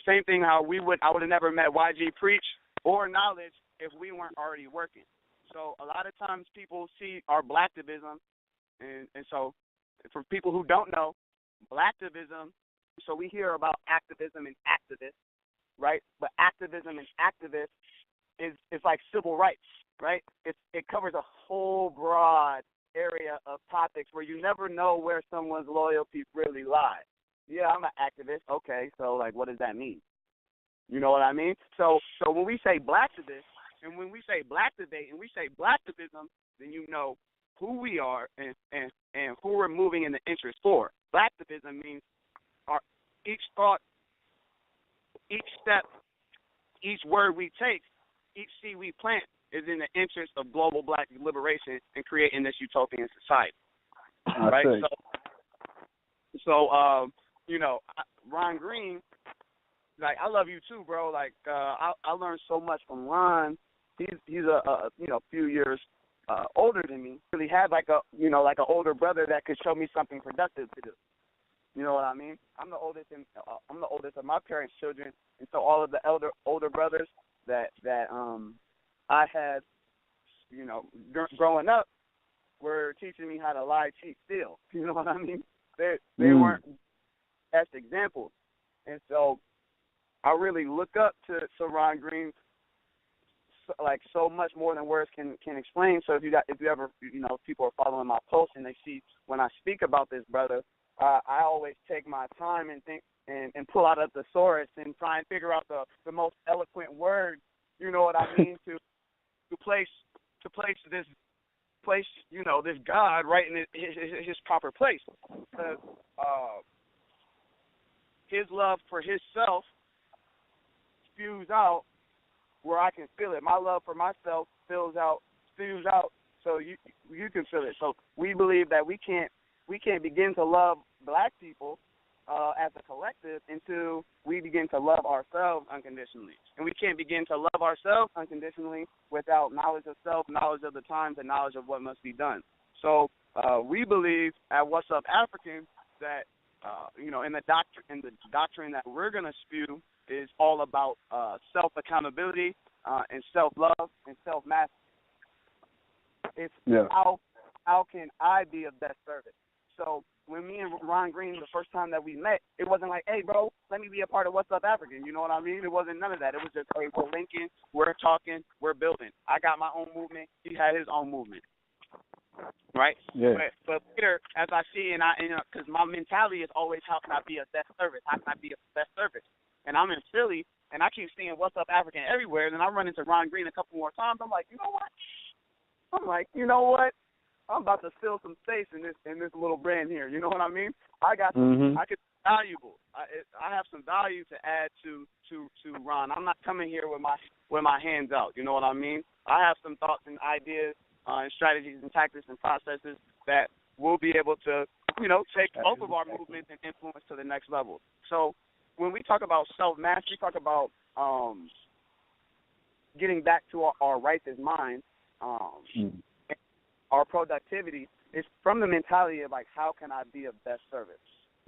Same thing how I would have never met YG Preach or Knowledge if we weren't already working. So a lot of times people see our blacktivism, and so for people who don't know, blacktivism, so we hear about activism and activists, right? But activism and activists is like civil rights, right? It covers a whole broad area of topics where you never know where someone's loyalties really lie. Yeah, I'm an activist. Okay, so like, what does that mean? You know what I mean? So when we say blacktivist, and when we say blacktivate, and we say blacktivism, then you know who we are and who we're moving in the interest for. Blacktivism means each thought, each step, each word we take, each seed we plant is in the interest of global black liberation and creating this utopian society. Right? So you know, Ron Green, like, I love you too, bro. Like, I learned so much from Ron. He's a few years older than me. Really had like an older brother that could show me something productive to do. You know what I mean? I'm the oldest of my parents' children, and so all of the older brothers that I had, you know, growing up, were teaching me how to lie, cheat, steal. You know what I mean? They weren't best examples, and so I really look up to Ron Green, like, so much more than words can explain. So if you ever, you know, people are following my posts and they see when I speak about this brother, I always take my time and think and pull out a thesaurus and try and figure out the most eloquent words. You know what I mean? to place this God right in his proper place. Because his love for himself spews out where I can feel it. My love for myself spews out, so you can feel it. So we believe that we can't begin to love black people as a collective until we begin to love ourselves unconditionally. And we can't begin to love ourselves unconditionally without knowledge of self, knowledge of the times, and knowledge of what must be done. So we believe at What's Up African that in the doctrine that we're going to spew is all about self-accountability and self-love and self-mastery. It's how can I be of best service? So when me and Ron Green, the first time that we met, it wasn't like, hey, bro, let me be a part of What's Up African. You know what I mean? It wasn't none of that. It was just, hey, we're linking, we're talking, we're building. I got my own movement. He had his own movement. Right? Yeah. But later, as I see, because my mentality is always, how can I be of best service? How can I be of best service? And I'm in Philly, and I keep seeing What's Up African everywhere. And then I run into Ron Green a couple more times. I'm like, you know what? I'm about to fill some space in this little brand here. You know what I mean? I got some. I could be valuable. I have some value to add to Ron. I'm not coming here with my hands out. You know what I mean? I have some thoughts and ideas and strategies and tactics and processes that will be able to, take both of our movements and influence to the next level. So when we talk about self-mastery, we talk about getting back to our righteous mind. Our productivity is from the mentality of, like, how can I be of best service?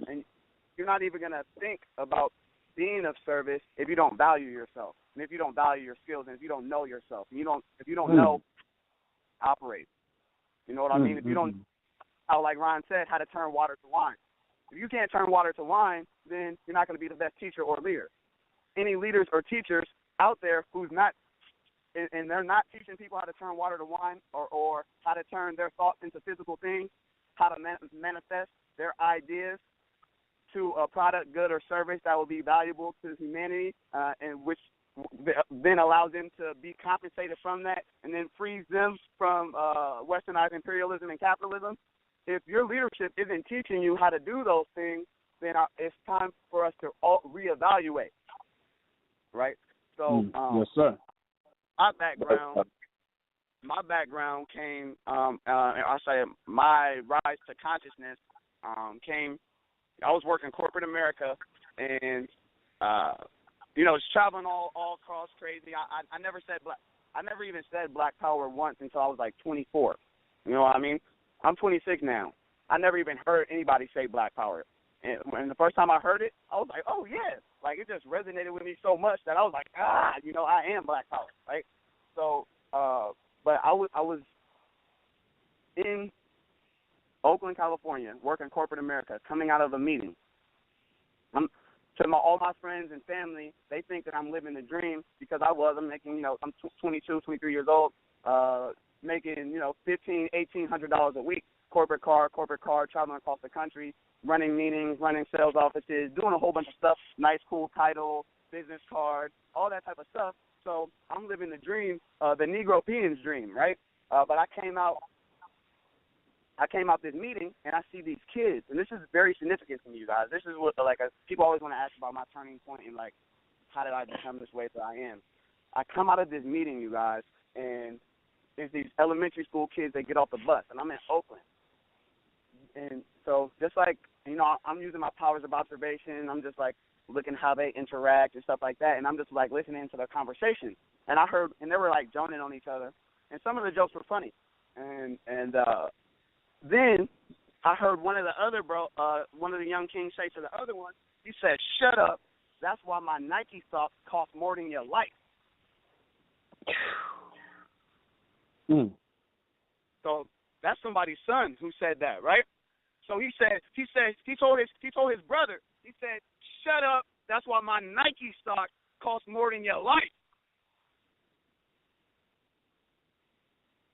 And you're not even going to think about being of service if you don't value yourself, and if you don't value your skills, and if you don't know yourself, and if you don't know how to operate. You know what I mean? If you don't, how, like Ron said, how to turn water to wine. If you can't turn water to wine, then you're not going to be the best teacher or leader. Any leaders or teachers out there who's not, and they're not teaching people how to turn water to wine or how to turn their thoughts into physical things, how to manifest their ideas to a product, good, or service that will be valuable to humanity, and which then allows them to be compensated from that and then frees them from westernized imperialism and capitalism. If your leadership isn't teaching you how to do those things, then it's time for us to reevaluate, right? So, yes, sir. My background came, my rise to consciousness came, I was working corporate America and, just traveling all across crazy. I never even said black power once until I was like 24. You know what I mean? I'm 26 now. I never even heard anybody say black power. And when the first time I heard it, I was like, oh, yeah. Like, it just resonated with me so much that I was like, you know, I am Black Power, right? So, but I was in Oakland, California, working corporate America, coming out of a meeting. All my friends and family, they think that I'm living the dream because I'm making, you know, I'm 22, 23 years old, making, you know, $1,500, $1,800 a week, corporate car, traveling across the country, running meetings, running sales offices, doing a whole bunch of stuff, nice, cool title, business card, all that type of stuff. So I'm living the dream, the Negro-Peon's dream, right? But I came out this meeting, and I see these kids, and this is very significant to me, you guys. This is what, people always want to ask about my turning point and, like, how did I become this way that I am. I come out of this meeting, you guys, and there's these elementary school kids that get off the bus, and I'm in Oakland. And so just like, you know, I'm using my powers of observation. I'm just, like, looking how they interact and stuff like that, and I'm just, like, listening to their conversation. And I heard, and they were, like, joning on each other, and some of the jokes were funny. And then I heard one of the young kings say to the other one, he said, "Shut up. That's why my Nike socks cost more than your life." So that's somebody's son who said that, right? So he told his brother, he said, "Shut up. That's why my Nike socks cost more than your life."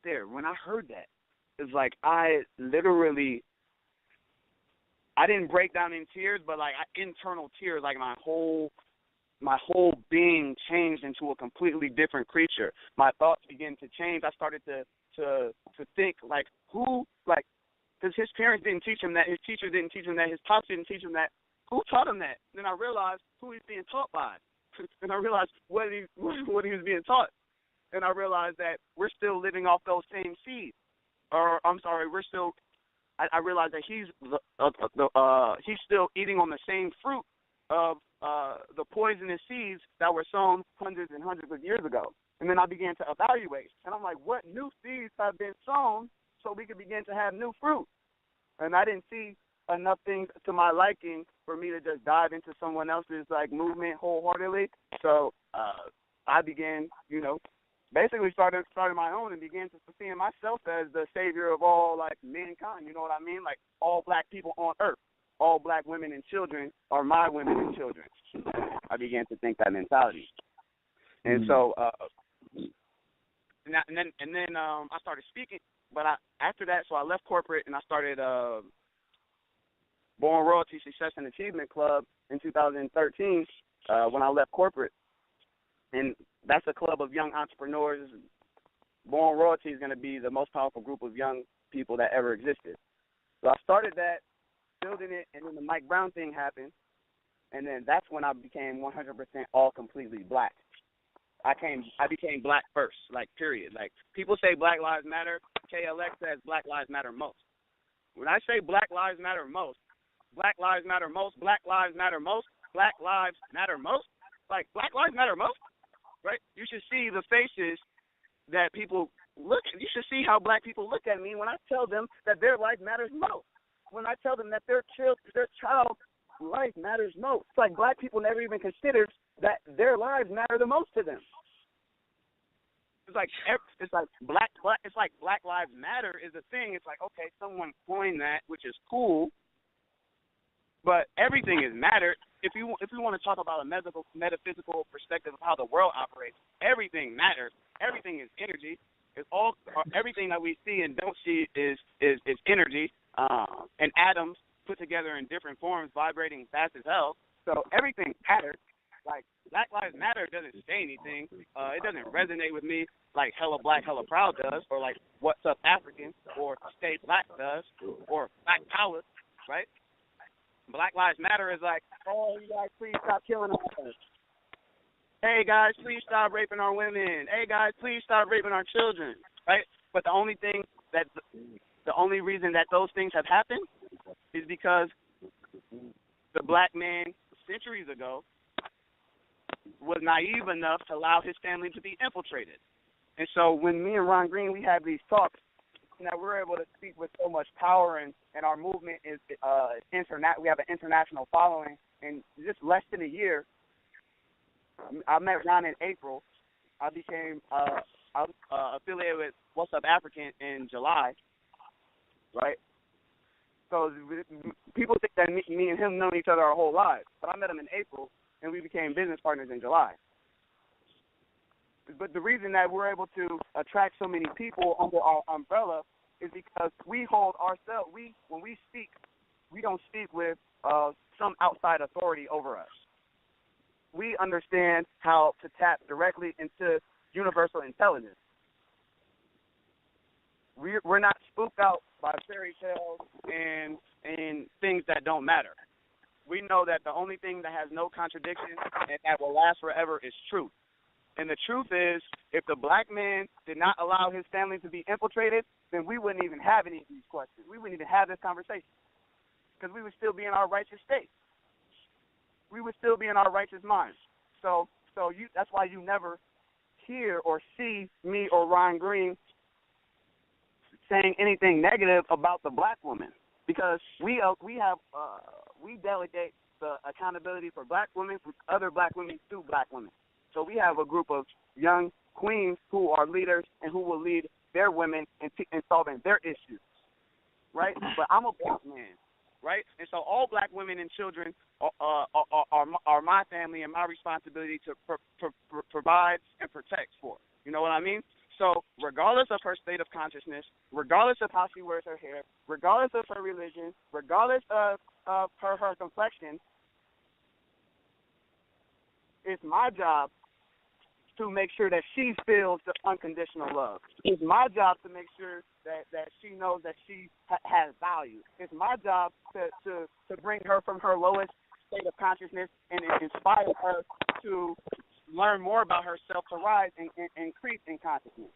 There, when I heard that, it's like I didn't break down in tears, but like internal tears, like my whole being changed into a completely different creature. My thoughts began to change. I started to think like because his parents didn't teach him that, his teachers didn't teach him that, his pops didn't teach him that. Who taught him that? Then I realized who he's being taught by, and I realized what he was being taught, and I realized that we're still living off those same seeds. Or I'm sorry, I realized that he's still eating on the same fruit of the poisonous seeds that were sown hundreds and hundreds of years ago. And then I began to evaluate, and I'm like, what new seeds have been sown so we could begin to have new fruit? And I didn't see enough things to my liking for me to just dive into someone else's like movement wholeheartedly. So I began, you know, basically started my own and began to seeing myself as the savior of all, like, mankind, you know what I mean? Like, all black people on earth, all black women and children are my women and children. I began to think that mentality. And so, and then I started speaking, but after that, so I left corporate and I started Born Royalty Success and Achievement Club in 2013 when I left corporate. And that's a club of young entrepreneurs. Born Royalty is going to be the most powerful group of young people that ever existed. So I started that, building it, and then the Mike Brown thing happened, and then that's when I became 100% all completely black. I became black first, like, period. Like, people say Black Lives Matter. KLX says Black Lives Matter most. When I say Black Lives Matter most, Black Lives Matter most, Black Lives Matter most, Black Lives Matter most, like, Black Lives Matter most, right? You should see the faces that people look at. You should see how black people look at me when I tell them that their life matters most. When I tell them that their child life matters most. It's like black people never even considered that their lives matter the most to them. It's like Black Lives Matter is a thing. It's like, okay, someone coined that, which is cool, but everything is matter. If you want to talk about a metaphysical perspective of how the world operates, everything matters. Everything is energy. Everything that we see and don't see is energy, and atoms put together in different forms, vibrating fast as hell. So everything matters. Like, Black Lives Matter doesn't say anything. It doesn't resonate with me like Hella Black, Hella Proud does, or like What's Up African, or Stay Black does, or Black Power, right? Black Lives Matter is like, oh, you guys, please stop killing us. Hey, guys, please stop raping our women. Hey, guys, please stop raping our children, right? But the only reason that those things have happened is because the black man centuries ago was naive enough to allow his family to be infiltrated. And so when me and Ron Green, we have these talks, that we're able to speak with so much power, and our movement is we have an international following. In just less than a year, I met Ron in April. I became affiliated with What's Up African in July, right? So people think that me and him known each other our whole lives, but I met him in April, and we became business partners in July. But the reason that we're able to attract so many people under our umbrella is because we hold ourselves. When we speak, we don't speak with some outside authority over us. We understand how to tap directly into universal intelligence. We're not spooked out by fairy tales and things that don't matter. We know that the only thing that has no contradiction and that will last forever is truth. And the truth is, if the black man did not allow his family to be infiltrated, then we wouldn't even have any of these questions. We wouldn't even have this conversation because we would still be in our righteous state. We would still be in our righteous minds. So that's why you never hear or see me or Ron Green saying anything negative about the black woman, because we delegate the accountability for black women from other black women to black women. So we have a group of young queens who are leaders and who will lead their women in solving their issues, right? But I'm a black man, right? And so all black women and children are my family and my responsibility to provide and protect for. You know what I mean? So regardless of her state of consciousness, regardless of how she wears her hair, regardless of her religion, regardless of her complexion, it's my job to make sure that she feels the unconditional love. It's my job to make sure that she knows that she has value. It's my job to bring her from her lowest state of consciousness and inspire her to learn more about herself to rise and increase in consciousness.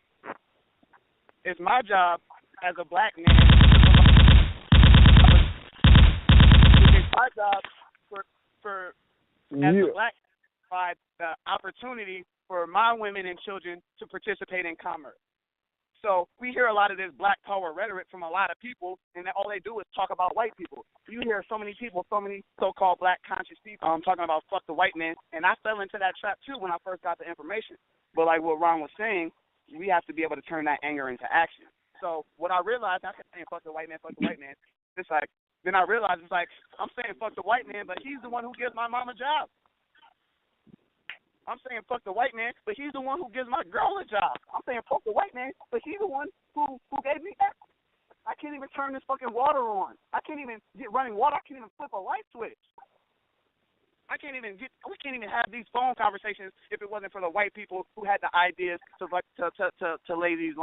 It's my job as a black man. It's my job for as a black man, provide the opportunity for my women and children to participate in commerce. So we hear a lot of this black power rhetoric from a lot of people, and all they do is talk about white people. You hear so many people, so many so-called black conscious people talking about fuck the white man, and I fell into that trap too when I first got the information. But like what Ron was saying, we have to be able to turn that anger into action. So what I realized, I kept saying fuck the white man, it's like, then I realized it's like, I'm saying fuck the white man, but he's the one who gives my mom a job. I'm saying fuck the white man, but he's the one who gives my girl a job. I'm saying fuck the white man, but he's the one who gave me that. I can't even turn this fucking water on. I can't even get running water. I can't even flip a light switch. We can't even have these phone conversations if it wasn't for the white people who had the ideas to lay these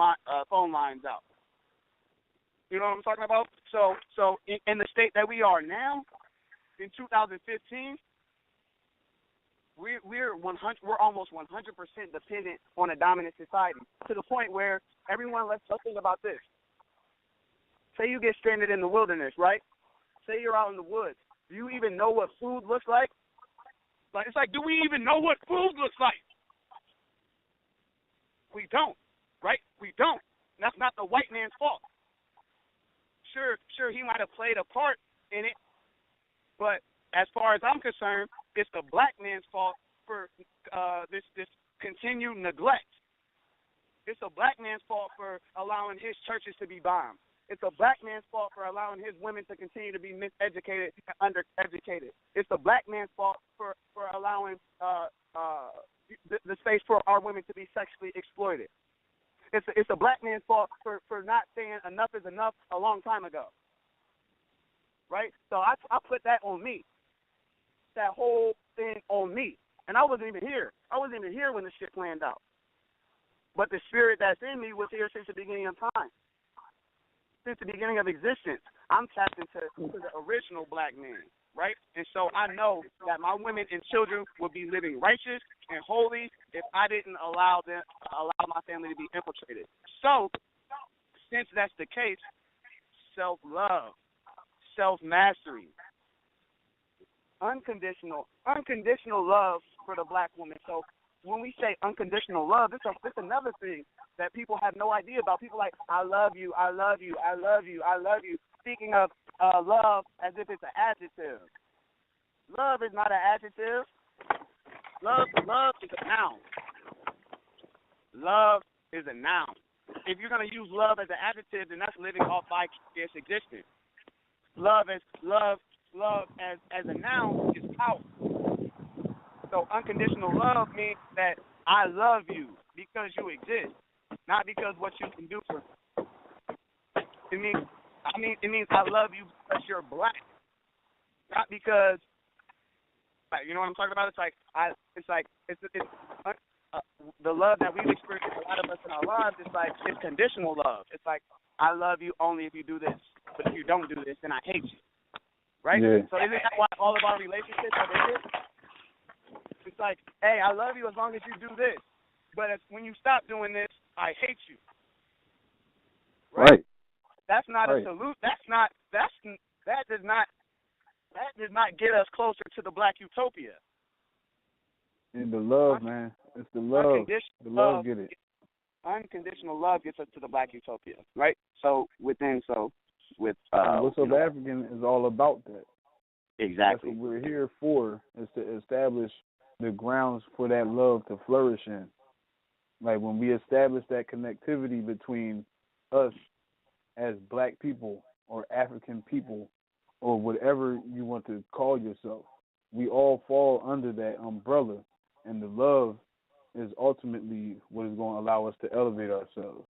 phone lines out. You know what I'm talking about? So in the state that we are now, in 2015, we're almost 100% dependent on a dominant society, to the point where everyone, let's think about this. Say you get stranded in the wilderness, right? Say you're out in the woods. Do you even know what food looks like? Like, it's like, do we even know what food looks like? We don't, right? We don't. And that's not the white man's fault. Sure, he might have played a part in it, but as far as I'm concerned, it's the black man's fault for this continued neglect. It's a black man's fault for allowing his churches to be bombed. It's a black man's fault for allowing his women to continue to be miseducated and undereducated. It's the black man's fault for allowing the space for our women to be sexually exploited. It's a black man's fault for not saying enough is enough a long time ago. Right? So I put that on me. That whole thing on me. And I wasn't even here. I wasn't even here when the shit planned out. But the spirit that's in me was here since the beginning of time. Since the beginning of existence. I'm tapped into the original black man, right? And so I know that my women and children would be living righteous and holy if I didn't allow my family to be infiltrated. So, since that's the case, self-love, self-mastery, unconditional love for the black woman. So when we say unconditional love, it's another thing that people have no idea about. People like, I love you, I love you, I love you, I love you. Speaking of love as if it's an adjective. Love is not an adjective. Love is a noun. Love is a noun. If you're gonna use love as an adjective, then that's living off vicarious existence. Love as a noun is power. So unconditional love means that I love you because you exist, not because what you can do for me. It means I love you because you're black, not because, like, you know what I'm talking about. The love that we've experienced, a lot of us in our lives, it's conditional love. It's like, I love you only if you do this, but if you don't do this, then I hate you. Right? Yeah. So isn't that why all of our relationships are ended? It's like, hey, I love you as long as you do this, but when you stop doing this, I hate you. Right. That's not right. a salute. That does not get us closer to the black utopia. And the love, man. It's the love. The love get it. Unconditional love gets us to the black utopia, right? What's Up African is all about that. Exactly. That's what we're here for, is to establish the grounds for that love to flourish in. Like, when we establish that connectivity between us as black people or African people or whatever you want to call yourself, we all fall under that umbrella, and the love is ultimately what is going to allow us to elevate ourselves.